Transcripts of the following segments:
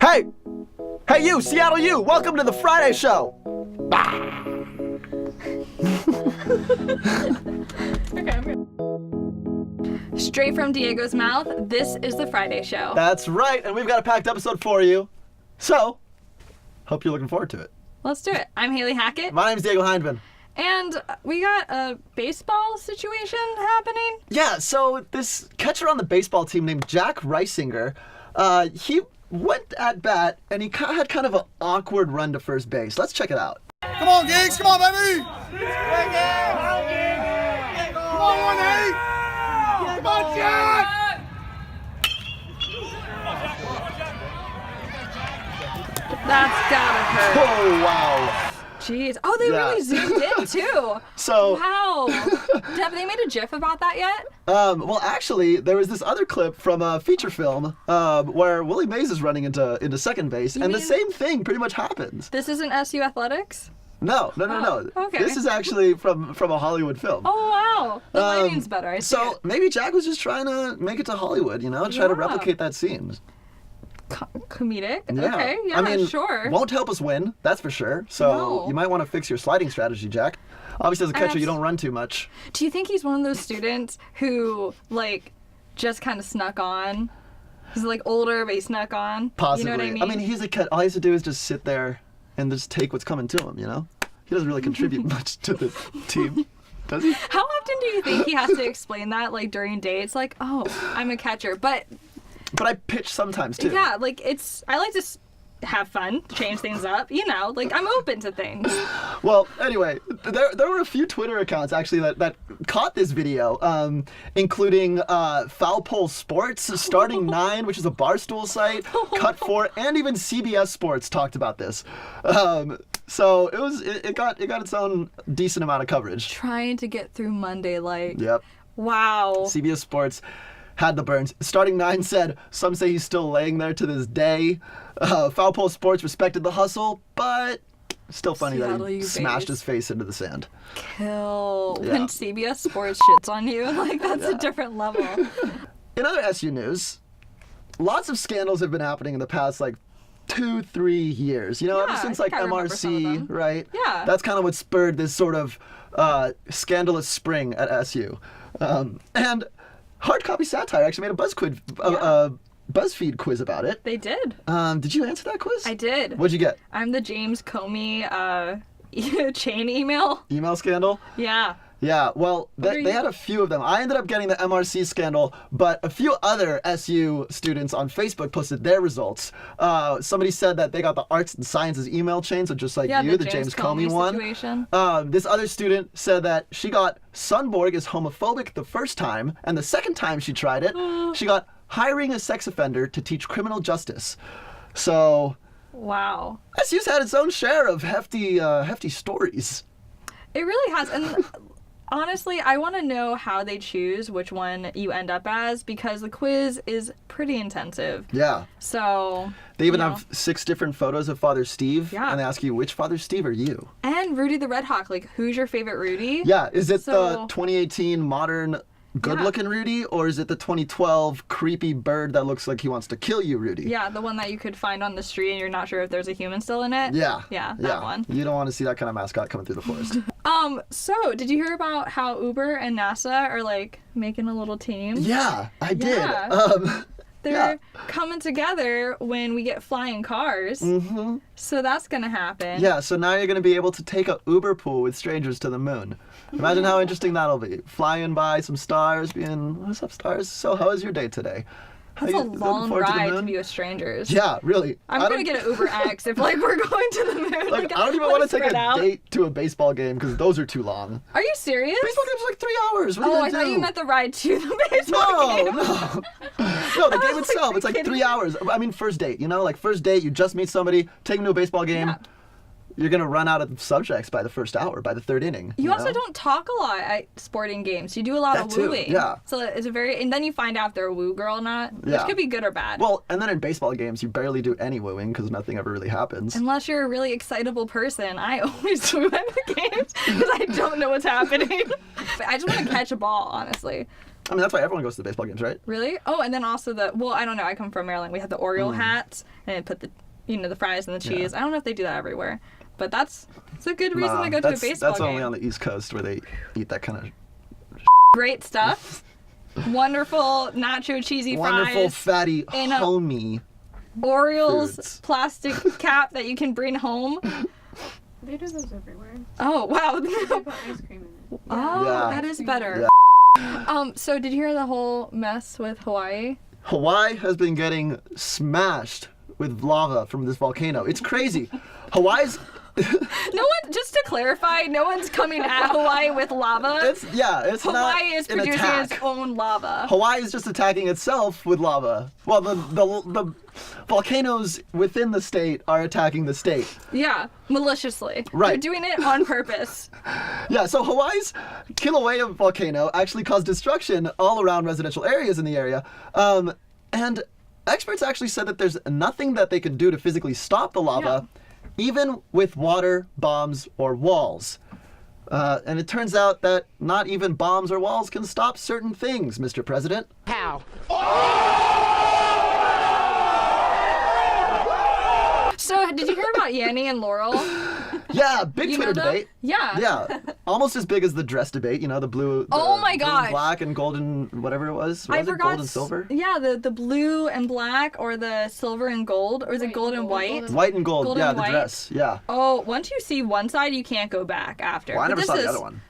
Hey! Hey you, Seattle you! Welcome to the Friday show! Okay, I'm good. Straight from Diego's mouth, this is the Friday show. That's right, and we've got a packed episode for you. So, hope you're looking forward to it. Let's do it. I'm Haley Hackett. My name's Diego Hindman. And we got a baseball situation happening. Yeah, so this catcher on the baseball team named Jack Reisinger, he went at bat and he had kind of an awkward run to first base. Let's check it out. Come on, Gigs. Come on, baby. Come on, 1-8. Come on, Jack. That's gotta hurt. Oh, wow. Jeez. Oh, they really zoomed in, too. So, Wow. Have they made a GIF about that yet? well, actually, there was this other clip from a feature film where Willie Mays is running into second base, and the mean- same thing pretty much happens. This isn't SU Athletics? No. okay. This is actually from a Hollywood film. Oh, wow. The lighting's better. I see So it. maybe Jack was just trying to make it to Hollywood, try to Yeah. replicate that scene. Comedic? Yeah. Okay, yeah, I mean, sure. won't help us win, that's for sure. So No. you might want to fix your sliding strategy, Jack. Obviously, as a catcher, you don't run too much. Do you think he's one of those students who, just kind of snuck on? He's, older, but he snuck on? Possibly. You know what I mean? He's a kid. All he has to do is just sit there and just take what's coming to him, He doesn't really contribute much to the team, does he? How often do you think he has to explain that, during dates? Oh, I'm a catcher. But, But I pitch sometimes, too. yeah, I like to have fun, change things up, I'm open to things. Well, anyway, there were a few Twitter accounts actually that caught this video, including Foul Pole Sports, Starting 9, which is a Barstool site, Cut 4, and even CBS Sports talked about this. So it got its own decent amount of coverage. Trying to get through Monday light. Yep. Wow. CBS Sports had the burns. Starting 9 said, some say he's still laying there to this day. Foul Pole Sports respected the hustle, but still funny that Seattle, he you smashed base. his face into the sand. Kill. Yeah. When CBS Sports shits on you, that's a different level. In other SU news, lots of scandals have been happening in the past 2-3 years. Ever Yeah, since I think I remember some of MRC, them. right? Yeah. That's kind of what spurred this sort of scandalous spring at SU. And Hard Copy Satire actually made a BuzzFeed quiz about it. They did. Did you answer that quiz? I did. What'd you get? I'm the James Comey chain email. Email scandal? Yeah. Yeah, well, are they you- had a few of them. I ended up getting the MRC scandal, but a few other SU students on Facebook posted their results. Somebody said that they got the arts and sciences email chain, so just like Yeah, you, the James Comey Comey one. situation. This other student said that she got Sunborg is homophobic the first time, and the second time she tried it, she got hiring a sex offender to teach criminal justice. So Wow. SU's had its own share of hefty stories. It really has. And honestly, I want to know how they choose which one you end up as, because the quiz is pretty intensive. Yeah. So. They even have 6 different photos of Father Steve, Yeah. and they ask you, which Father Steve are you? And Rudy the Redhawk. Who's your favorite Rudy? Yeah, is it the So- 2018 modern good-looking Rudy, or is it the 2012 creepy bird that looks like he wants to kill you, Rudy? Yeah, the one that you could find on the street and you're not sure if there's a human still in it. Yeah. Yeah, that one. You don't want to see that kind of mascot coming through the forest. So did you hear about how Uber and NASA are making a little team? Yeah, I did. Yeah. They're yeah. coming together when we get flying cars. Mm-hmm. So that's gonna happen. Yeah, so now you're going to be able to take a Uber pool with strangers to the moon. Imagine how interesting that'll be. Flying by some stars, being, what's up, stars? So how was your day today? How It's a you looking long forward to the ride to moon? be with strangers. Yeah, really. I'm gonna get an Uber X if we're going to the moon. I don't even want to take a date to a baseball game because those are too long. Are you serious? Baseball games are 3 hours. What are you Oh, gonna I thought do? you meant the ride to the baseball game. No, the game was itself, it's kidding 3 me. hours. I mean, first date, first date, you just meet somebody, take them to a baseball game. Yeah. You're going to run out of subjects by the first hour, by the third inning. You also know? don't talk a lot at sporting games. You do a lot That of too, wooing. yeah. So it's and then you find out if they're a woo girl or not, which Yeah. could be good or bad. Well, and then in baseball games, you barely do any wooing because nothing ever really happens. Unless you're a really excitable person. I always woo at the games because I don't know what's happening. But I just want to catch a ball, honestly. I mean, that's why everyone goes to the baseball games, right? Really? Oh, and then also I don't know. I come from Maryland. We had the Oriole hats, and they put the fries and the cheese. Yeah. I don't know if they do that everywhere, but it's a good reason to go to a baseball That's game. only on the East Coast where they eat that kind of Great stuff. Wonderful nacho cheesy wonderful fries. fatty in a homey Orioles foods. plastic cap that you can bring home. They do those everywhere. Oh, wow. They put ice cream in it. Oh, Yeah. that is better. So did you hear the whole mess with Hawaii? Hawaii has been getting smashed with lava from this volcano. It's crazy. Hawaii's Just to clarify, no one's coming at Hawaii with lava. it's not Hawaii is an producing attack. its own lava. Hawaii is just attacking itself with lava. Well, the volcanoes within the state are attacking the state. Yeah, maliciously. Right. They're doing it on purpose. Yeah, so Hawaii's Kilauea volcano actually caused destruction all around residential areas in the area. And experts actually said that there's nothing that they could do to physically stop the lava, even with water, bombs, or walls. And it turns out that not even bombs or walls can stop certain things, Mr. President. How? So, did you hear about Yanni and Laurel? Yeah, big You know Twitter them? debate. Yeah. Yeah, almost as big as the dress debate, the blue. Oh my blue and gosh. black and golden, whatever it was. I Was it forgot. gold and silver? Yeah, the blue and black, or the silver and gold, or is it gold and white? White and gold. Gold yeah, and the white? dress. Yeah. Oh, once you see one side, you can't go back after. Well, I But never this saw the is- other one.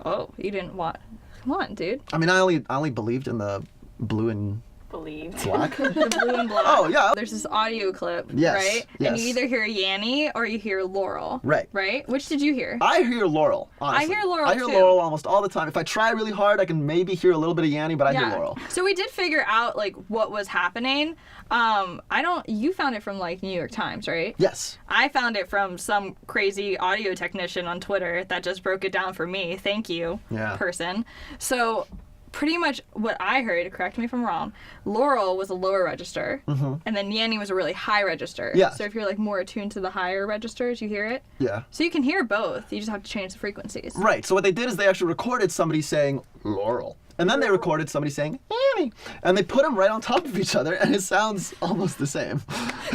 Oh, you didn't want. Come on, dude. I mean, I only believed in the blue and Believed. black. The blue and black. Oh, yeah. There's this audio clip, Yes, right? yes. And you either hear Yanni or you hear Laurel. Right. Right? Which did you hear? I hear Laurel, honestly. I hear Laurel, I hear too. Laurel almost all the time. If I try really hard, I can maybe hear a little bit of Yanni, but I hear Laurel. So we did figure out what was happening. You found it from New York Times, right? Yes. I found it from some crazy audio technician on Twitter that just broke it down for me. Thank you, Yeah. person. So pretty much what I heard, correct me if I'm wrong, Laurel was a lower register, and then Yanni was a really high register. Yeah. So if you're more attuned to the higher registers, you hear it. Yeah. So you can hear both. You just have to change the frequencies. Right. So what they did is they actually recorded somebody saying Laurel. And then they recorded somebody saying Yanni. And they put them right on top of each other, and it sounds almost the same.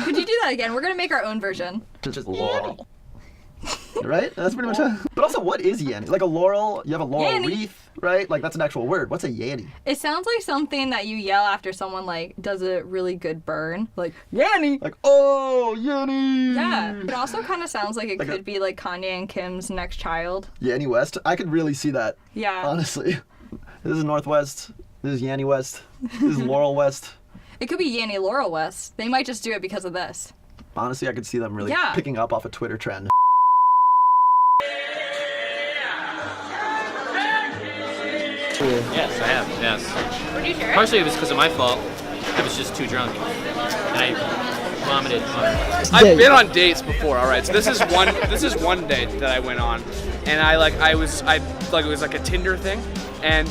Could you do that again? We're going to make our own version. Just Laurel. Right? That's pretty much it. But also, what is Yanni? Like a laurel, you have a laurel Yanni. wreath, right? Like, that's an actual word. What's a Yanni? It sounds like something that you yell after someone does a really good burn. Like, Yanni! Like, oh, Yanni! Yeah. It also kind of sounds like it Like a- could be Kanye and Kim's next child. Yanni West. I could really see that, Yeah. honestly. This is Northwest. This is Yanni West. This is Laurel West. It could be Yanni Laurel West. They might just do it because of this. Honestly, I could see them really Yeah. picking up off a Twitter trend. Yes, I have. Yes. Would you share it? Partially it was because of my fault. I was just too drunk, and I vomited. I've been on dates before. All right, so this is one date that I went on, and it was like a Tinder thing, and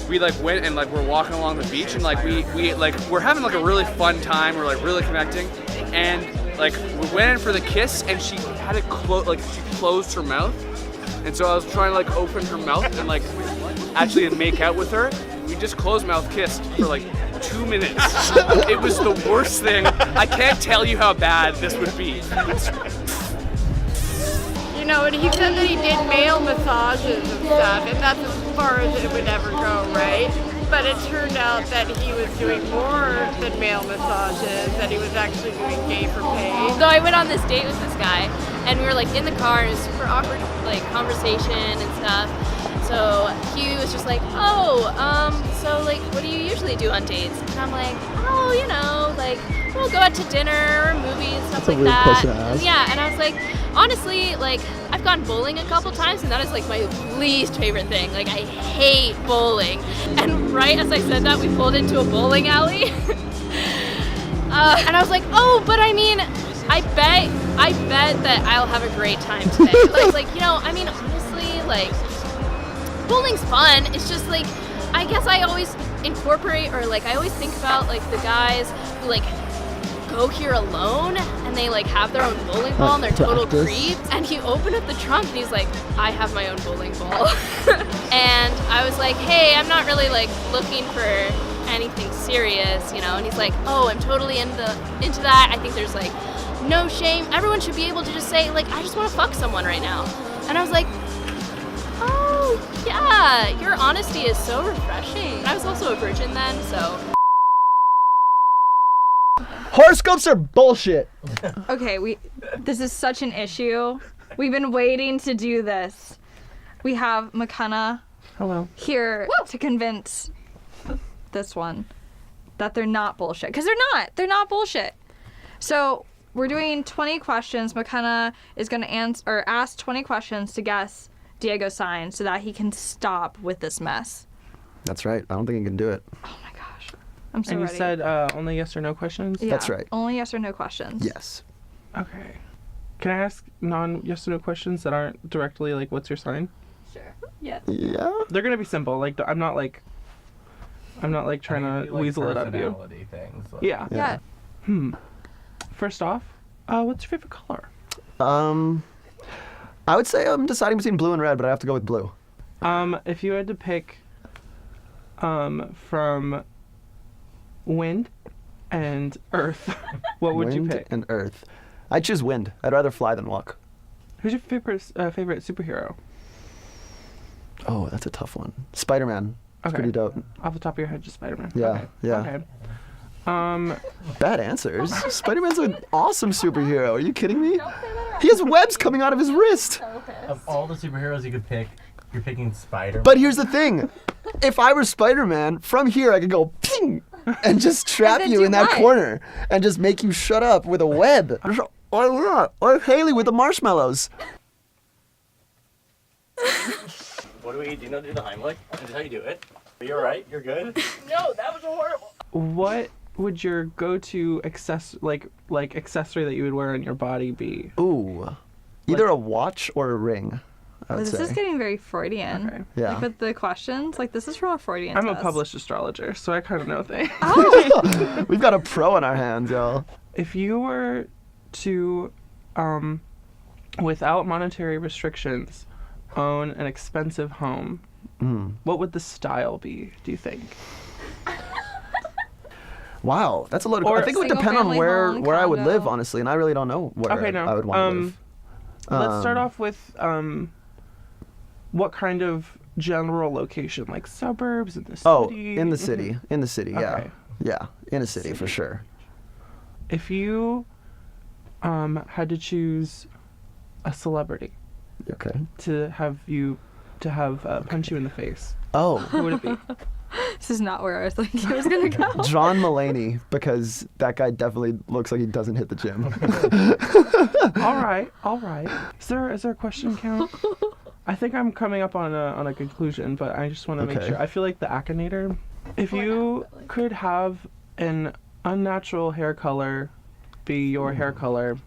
we went and we're walking along the beach, and we're having a really fun time. We're really connecting, and we went in for the kiss, and she had it she closed her mouth, and so I was trying to open her mouth and actually make out with her. We just closed mouth kissed for 2 minutes. It was the worst thing. I can't tell you how bad this would be. And he said that he did male massages and stuff, and that's as far as it would ever go, right? But it turned out that he was doing more than male massages, that he was actually doing gay for pay. So I went on this date with this guy, and we were in the car, and it was super awkward conversation and stuff. So he was just so what do you usually do on dates? And I'm we'll go out to dinner or movies and stuff like that. And yeah, and I was honestly, I've gone bowling a couple times, and that is my least favorite thing. I hate bowling. And right as I said that, we pulled into a bowling alley. And I was oh, but I mean, I bet that I'll have a great time today. Honestly, bowling's fun. It's just I guess I always incorporate, or I always think about the guys who go here alone, and they like have their own bowling ball and they're total creeps. And he opened up the trunk and he's like, I have my own bowling ball. And I was like, hey, I'm not really like looking for anything serious, you know. And he's like, oh, I'm totally into that. I think there's like no shame. Everyone should be able to just say like, I just want to fuck someone right now. And I was like, oh yeah, your honesty is so refreshing. I was also a virgin then, so. Horoscopes are bullshit. Okay, this is such an issue. We've been waiting to do this. We have McKenna here to convince this one that they're not bullshit. Because they're not. They're not bullshit. So we're doing 20 questions. McKenna is going to ask 20 questions to guess Diego's sign so that he can stop with this mess. That's right. I don't think he can do it. Oh my gosh. I'm so ready. ready. You said only yes or no questions? Yeah, that's right. Only yes or no questions. Yes. Okay. Can I ask non-yes or no questions that aren't directly like, what's your sign? Sure. Yeah. Yeah. They're gonna be simple. Like, I'm not like trying to weasel it out of you. Things, like. Yeah. First off, what's your favorite color? I would say I'm deciding between blue and red, but I have to go with blue. If you had to pick, from wind and earth, what would you pick? Wind and earth. I'd choose wind. I'd rather fly than walk. Who's your favorite superhero? Oh, that's a tough one. Spider-Man. It's pretty dope. Off the top of your head, just Spider-Man. Yeah, okay. yeah. Okay. Bad answers. Spider-Man's an awesome superhero. Are you kidding me? He has webs coming out of his wrist. Of all the superheroes you could pick, you're picking Spider-Man. But here's the thing. If I were Spider-Man, from here I could go ping and just trap you in that corner and just make you shut up with a web. Or Haley with the marshmallows. What do we eat? Do you know do the Heimlich? Is that how you do it? Are you alright? You're good? No, that was horrible. What would your go-to accessory that you would wear on your body be? Ooh. Either a watch or a ring, I would This say. is getting very Freudian. Okay. Yeah. Like with the questions, like this is from a Freudian I'm a test. published astrologer, so I kind of know things. We've got a pro on our hands, y'all. If you were to, without monetary restrictions, own an expensive home, what would the style be, do you think? Wow, that's a lot of. Or I think it would depend on single-family where home, I would live, condo. honestly, and I really don't know where I would want to live. Let's start off with what kind of general location, like suburbs in the city? Oh, in the city. In the city, yeah. Okay. Yeah, in a city for sure. If you had to choose a celebrity Okay. to have punch you in the face, Oh, who would it be? This is not where I was thinking it was gonna go. John Mulaney, because that guy definitely looks like he doesn't hit the gym. All right. Is there a question count? I think I'm coming up on a conclusion, but I just want to make Okay. sure. I feel like the Akinator. If you could have an unnatural hair color be your hair color,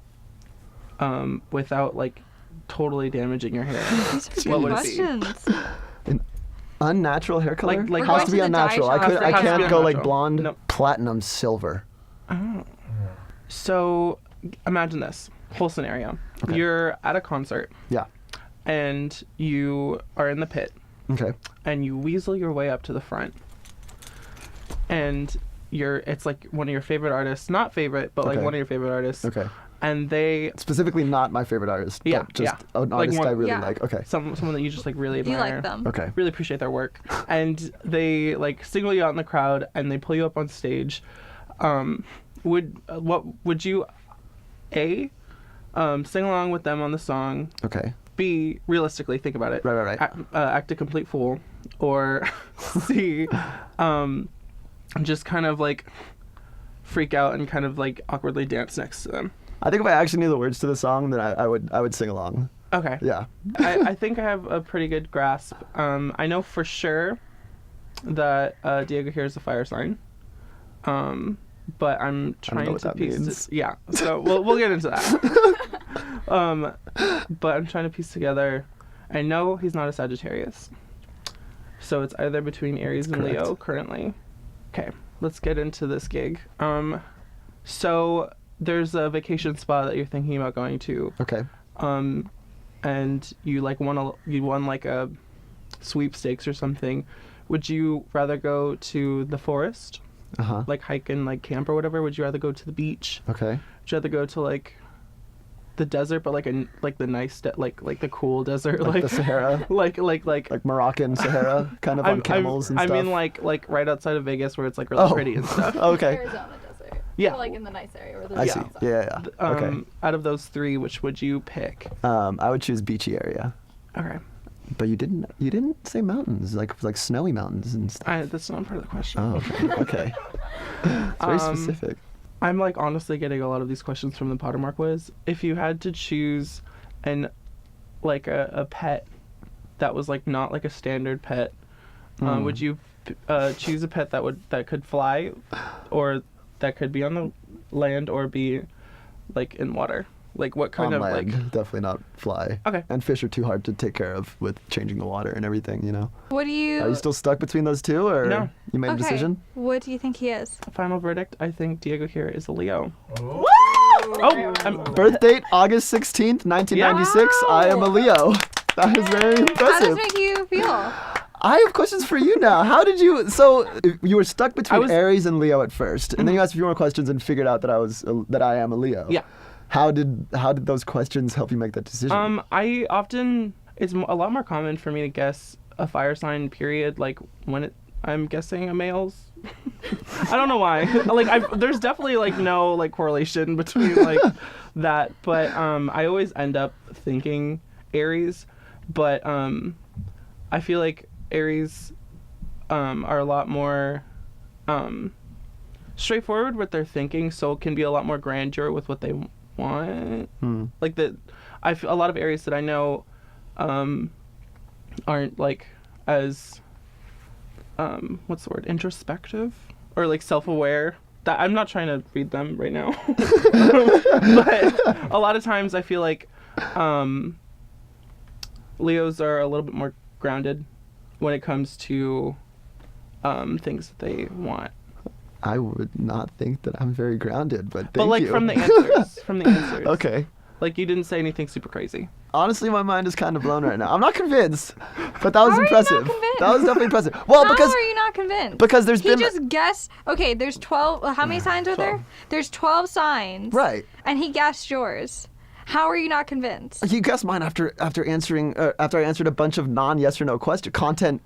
without like totally damaging your hair, These are what good would it be? questions. Unnatural hair color? Like has going to to be the dye unnatural. shop. I Has to be can't go like unnatural. blonde, Nope. platinum, silver. So imagine this whole scenario. Okay. You're at a concert Yeah. and you are in the pit Okay. and you weasel your way up to the front. And it's like one of your favorite artists, not favorite, but like Okay. one of your favorite artists. Okay. And they Specifically, not my favorite artist. Yeah, But just yeah. an Like artist one- I really Yeah. like. Okay. someone that you just like really You admire. like them. Okay. Really appreciate their work. And they like single you out in the crowd and they pull you up on stage. Would you A, sing along with them on the song? Okay. B, realistically think about it. Right. Act a complete fool. Or C, just kind of like freak out and kind of like awkwardly dance next to them. I think if I actually knew the words to the song, then I would sing along. Okay. Yeah. I think I have a pretty good grasp. I know for sure that Diego here is a fire sign. But I'm trying what to that piece means. yeah. So we'll get into that. But I'm trying to piece together. I know he's not a Sagittarius. So it's either between Aries and correct. Leo currently. Okay, let's get into this gig. So there's a vacation spot that you're thinking about going to. Okay. And you like won like a sweepstakes or something. Would you rather go to the forest, like hike and like camp or whatever? Would you rather go to the beach? Okay. Would you rather go to like the desert, but like the nice like the cool desert, like the Sahara, like Moroccan Sahara, kind of on camels and stuff? I mean like right outside of Vegas where it's like really pretty and stuff. Okay. Arizona desert. Yeah. Or like in the nice area where I see. Yeah. Okay. Out of those three, which would you pick? I would choose beachy area. Okay. But you didn't say mountains, like snowy mountains and stuff. That's not part of the question. Oh, okay. It's very specific. I'm like honestly getting a lot of these questions from the Pottermore quiz. If you had to choose a pet that was like not like a standard pet, would you choose a pet that could fly, or that could be on the land or be like in water? Like what kind of land, like definitely not fly. Okay. And fish are too hard to take care of with changing the water and everything, you know. What do you? Are you still stuck between those two, or No. you made a decision? What do you think he is? Final verdict? I think Diego here is a Leo. Woo! Birth date August 16th, 1996. Wow. I am a Leo. That is very How does impressive. it make you feel? I have questions for you now. How did you? So you were stuck between Aries and Leo at first, and then you asked a few more questions and figured out that I am a Leo. Yeah. How did those questions help you make that decision? It's a lot more common for me to guess a fire sign period, like when I'm guessing a male's. I don't know why. There's definitely like no like correlation between like that, but I always end up thinking Aries, but I feel like Aries are a lot more straightforward with their thinking, so it can be a lot more grandeur with what they want. Like a lot of Aries that I know aren't like as what's the word, introspective or like self-aware. That I'm not trying to read them right now. But a lot of times I feel like Leos are a little bit more grounded when it comes to things that they want. I would not think that I'm very grounded, but thank But like you. from the answers. Okay. Like you didn't say anything super crazy. Honestly, my mind is kind of blown right now. I'm not convinced, but that was How are you not impressive. convinced? That was definitely impressive. Well, How because are you not convinced? because there's He been just guessed. Okay, there's 12. How many signs are there? There's 12 signs. right. And he guessed yours. How are you not convinced? You guessed mine after answering after I answered a bunch of non-yes or no content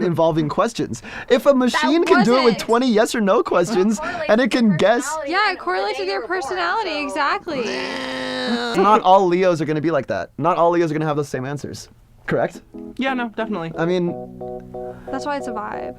involving questions. If a machine can do it with wasn't. 20 yes or no questions and it can guess, Yeah, it correlates with your personality. Exactly. not all Leos are going to be like that. Not all Leos are going to have those same answers. Correct? Yeah, no, definitely. I mean, That's why it's a vibe.